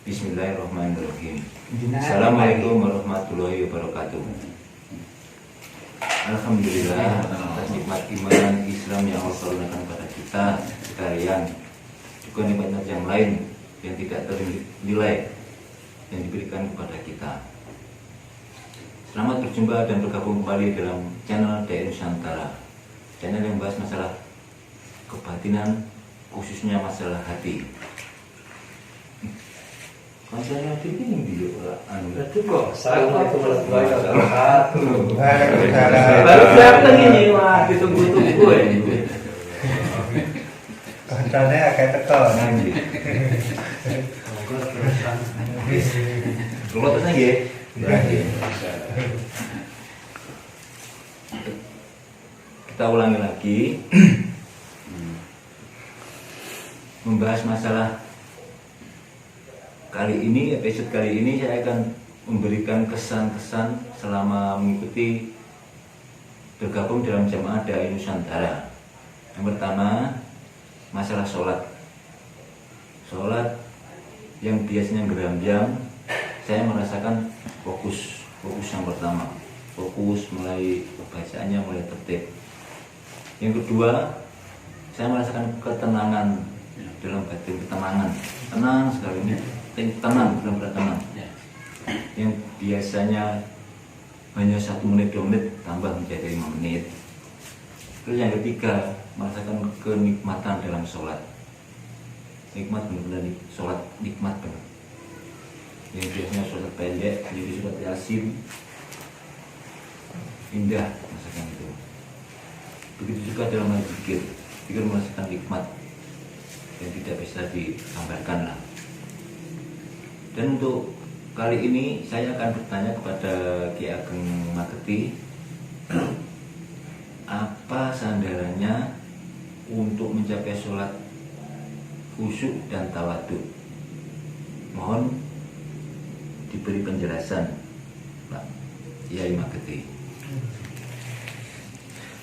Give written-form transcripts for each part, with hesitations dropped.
Bismillahirrahmanirrahim. Assalamualaikum warahmatullahi wabarakatuh. Alhamdulillah atas nikmat iman Islam yang Allah karuniakan kepada kita sekalian, juga nikmat yang lain yang tidak ternilai yang diberikan kepada kita. Selamat berjumpa dan bergabung kembali dalam channel DAI Nusantara, channel yang membahas masalah kebatinan, khususnya masalah hati. Masalah hati ini video itu kok Assalamualaikum warahmatullahi wabarakatuh. baru siapa ini wah ditunggu-tunggu Koncone agak teko nanti. Kalau terus nggih. Kita ulangi lagi membahas masalah. Episode kali ini saya akan memberikan kesan-kesan selama mengikuti bergabung dalam jamaah DAI Nusantara. Yang pertama, masalah sholat yang biasanya geram-jam, saya merasakan fokus yang pertama, fokus mulai bacaannya mulai tertib. Yang kedua, saya merasakan ketenangan dalam batin, tenang sekali ini. Tenang, benar-benar tenang. Yang biasanya hanya 1 menit, 2 menit tambah menjadi 5 menit. Terus yang ketiga, merasakan kenikmatan dalam sholat. Nikmat benar-benar sholat, nikmat benar. Yang biasanya sholat pendek jadi sholat yasin, indah merasakan itu. Begitu juga dalam zikir merasakan nikmat yang tidak bisa digambarkan lah. Dan untuk kali ini saya akan bertanya kepada Ki Ageng Mageti, apa sandarannya untuk mencapai sholat khusyuk dan tawadhu? Mohon diberi penjelasan, Pak Kiai Mageti.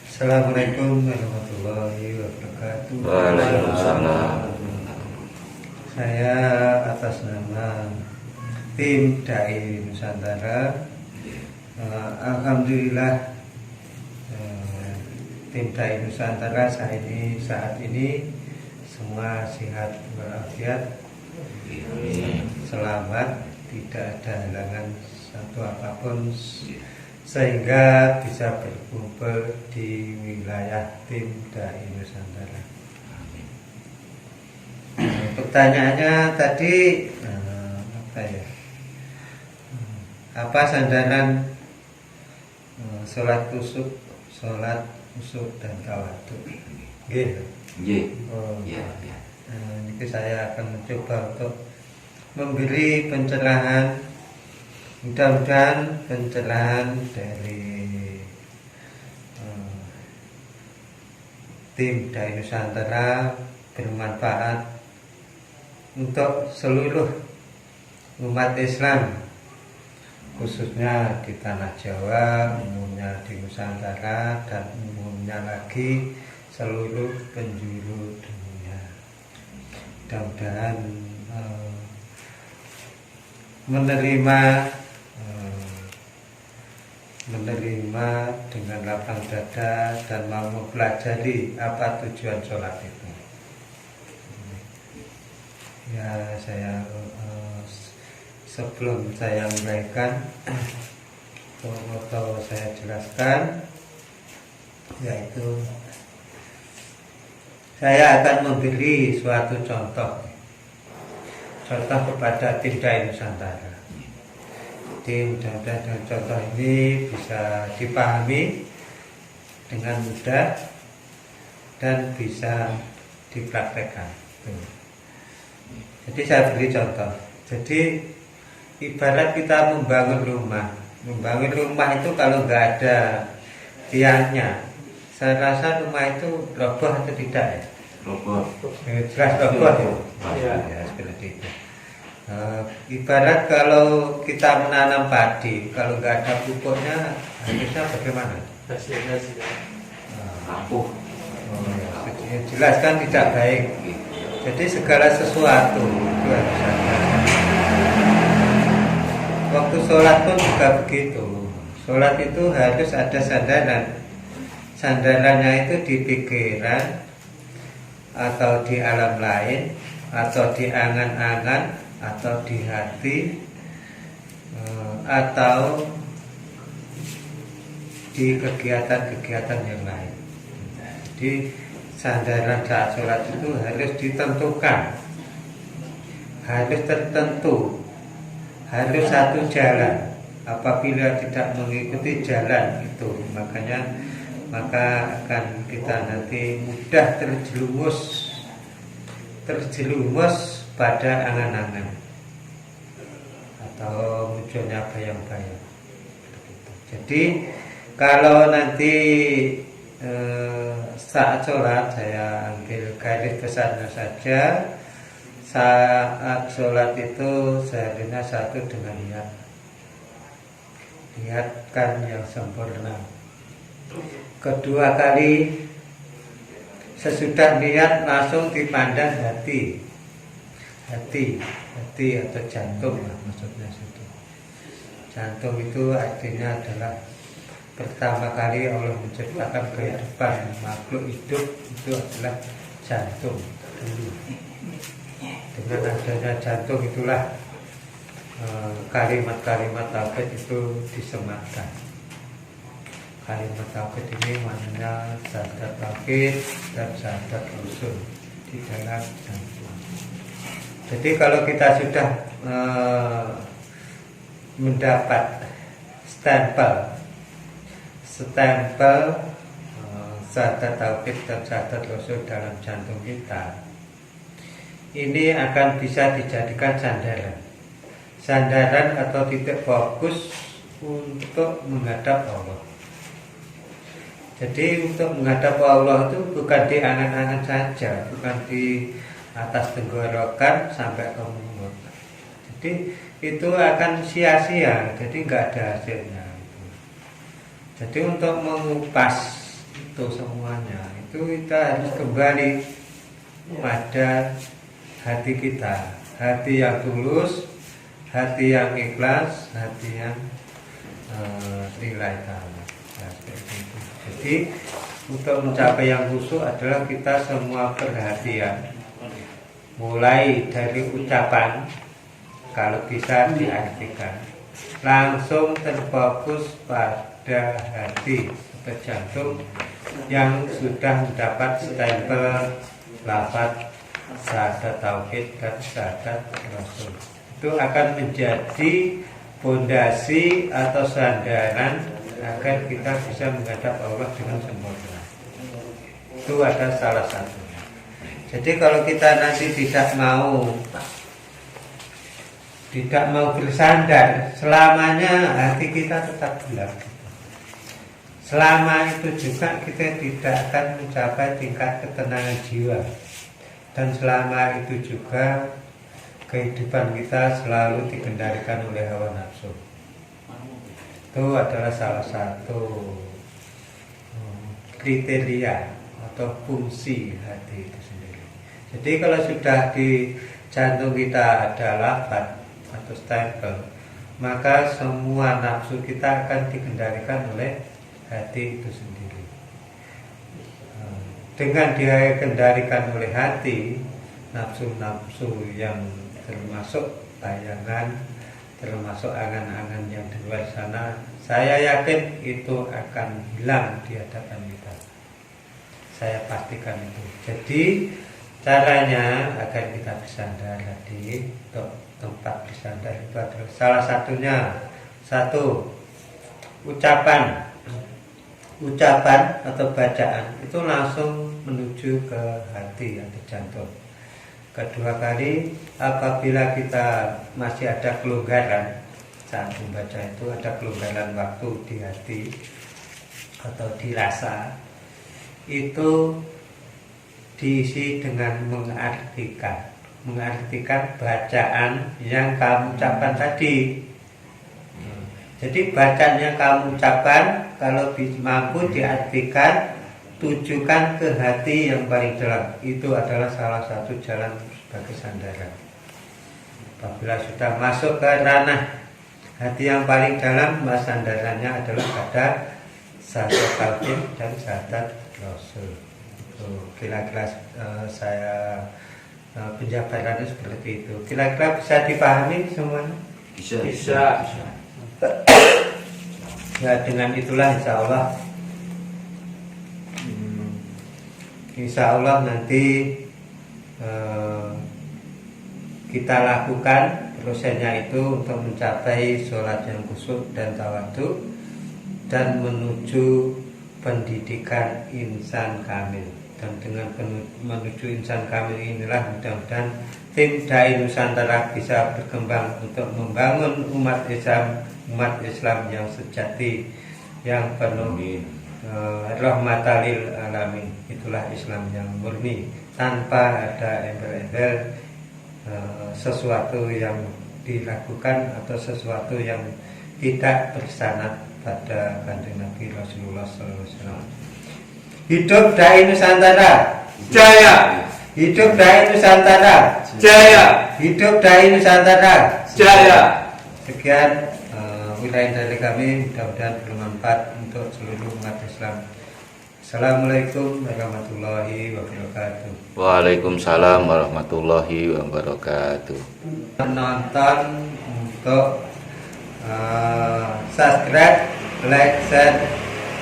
Assalamualaikum warahmatullahi wabarakatuh. Waalaikumsalam. Saya atas nama tim DAI Nusantara, alhamdulillah tim DAI Nusantara saat ini semua sehat walafiat, selamat, tidak ada halangan satu apapun sehingga bisa berkumpul di wilayah tim DAI Nusantara. Pertanyaannya tadi apa sandaran sholat khusyuk dan tawadhu? Nggih. Oh, ya. Ini saya akan mencoba untuk memberi pencerahan, mudah-mudahan pencerahan dari tim DAI Nusantara bermanfaat untuk seluruh umat Islam, khususnya di tanah Jawa, umumnya di Nusantara, dan umumnya lagi seluruh penjuru dunia. Mudah-mudahan menerima dengan lapang dada dan mau mempelajari apa tujuan sholat itu. Ya, saya sebelum saya mulaikan atau saya jelaskan, yaitu saya akan memberi suatu contoh kepada tim DAI Nusantara. Jadi mudah-mudahan dengan contoh ini bisa dipahami dengan mudah dan bisa dipraktekkan. Jadi saya beri contoh. Jadi ibarat kita membangun rumah itu kalau nggak ada tiangnya, saya rasa rumah itu roboh atau tidak ya? Roboh. Jelas roboh ya. Ya, seperti itu. Ibarat kalau kita menanam padi, kalau nggak ada pupuknya, harusnya bagaimana? Hasilnya Rapuh. Jelas kan tidak baik. Jadi segala sesuatu itu harus ada sholat pun juga begitu. Sholat itu harus ada sandaran. Sandarannya itu di pikiran, atau di alam lain, atau di angan-angan, atau di hati, atau di kegiatan-kegiatan yang lain. Jadi sandaran saat sholat itu harus ditentukan, harus tertentu, harus satu jalan. Apabila tidak mengikuti jalan itu, maka akan kita nanti mudah terjerumus pada angan-angan atau munculnya bayang-bayang. Jadi kalau nanti saat sholat, saya ambil garis besarnya saja. Saat sholat itu seharusnya satu dengan niatkan yang sempurna. Kedua kali sesudah niat langsung dipandang hati atau jantung lah maksudnya situ. Jantung itu artinya adalah pertama kali Allah menciptakan kehidupan makhluk hidup itu adalah jantung dulu. Dengan adanya jantung itulah kalimat-kalimat tauhid itu disematkan. Kalimat tauhid ini maknanya syahadat tauhid dan syahadat rasul di dalam jantung. Jadi kalau kita sudah mendapat stempel syahadat tauhid dan syahadat rasul dalam jantung kita, ini akan bisa dijadikan sandaran atau titik fokus untuk menghadap Allah. Jadi untuk menghadap Allah itu bukan di angan-angan saja, bukan di atas tenggorokan sampai ke mulut. Jadi itu akan sia-sia, jadi nggak ada hasilnya. Jadi untuk mengupas itu semuanya, itu kita harus kembali pada hati kita, hati yang tulus, hati yang ikhlas, hati yang lillahi ta'ala. Nah, seperti itu. Jadi untuk mencapai yang khusyuk adalah kita semua perhatian, mulai dari ucapan, kalau bisa diartikan, langsung terfokus pada hati atau jantung yang sudah mendapat stempel lafaz syahadat tauhid dan syahadat rasul. Itu akan menjadi fondasi atau sandaran agar kita bisa menghadap Allah dengan sempurna. Itu ada salah satunya. Jadi kalau kita nanti tidak mau bersandar, selamanya hati kita tetap gelap. Selama itu juga kita tidak akan mencapai tingkat ketenangan jiwa. Dan selama itu juga kehidupan kita selalu dikendalikan oleh hawa nafsu. Itu adalah salah satu kriteria atau fungsi hati itu sendiri. Jadi kalau sudah di jantung kita ada lafaz atau stempel, maka semua nafsu kita akan dikendalikan oleh hati itu sendiri. Dengan dia kendalikan oleh hati, nafsu-nafsu yang termasuk bayangan, termasuk angan-angan yang di luar sana, saya yakin itu akan hilang di hadapan kita. Saya pastikan itu. Jadi caranya agar kita bersandar tadi, untuk tempat bersandar itu adalah salah satunya, satu, ucapan atau bacaan itu langsung menuju ke hati atau jantung. Kedua kali, apabila kita masih ada kelonggaran saat membaca itu, ada kelonggaran waktu di hati atau dirasa, itu diisi dengan mengartikan bacaan yang kamu ucapkan tadi. Jadi bacaan yang kamu ucapkan, kalau mampu diartikan, tujukan ke hati yang paling dalam. Itu adalah salah satu jalan sebagai sandaran. Apabila sudah masuk ke ranah hati yang paling dalam sandarannya adalah pada syahadat tauhid dan syahadat rasul. Itu kira-kira saya penjabarannya seperti itu. Kira-kira bisa dipahami semuanya? Bisa. Ya, dengan itulah insya Allah nanti kita lakukan prosesnya itu untuk mencapai sholat yang khusyuk dan tawadhu dan menuju pendidikan insan kamil. Dan dengan menuju insan kamil inilah mudah-mudahan tim Dai Nusantara bisa berkembang untuk membangun umat Islam yang sejati, yang penuh rahmatalil alamin. Itulah Islam yang murni, tanpa ada embel-embel sesuatu yang dilakukan atau sesuatu yang tidak bersanad pada Kanjeng Nabi Rasulullah SAW. Hidup Dai Nusantara Jaya. Hidup Dai Nusantara Jaya. Hidup Dai Nusantara Jaya. Sekian wilayah dari kami, mudah-mudahan bermanfaat untuk seluruh umat Islam. Assalamualaikum warahmatullahi wabarakatuh. Waalaikumsalam warahmatullahi wabarakatuh. Menonton untuk subscribe, like, share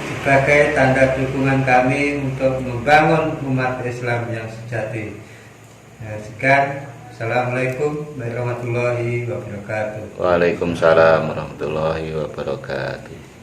sebagai tanda dukungan kami untuk membangun umat Islam yang sejati. Sekian, assalamualaikum warahmatullahi wabarakatuh. Waalaikumsalam warahmatullahi wabarakatuh.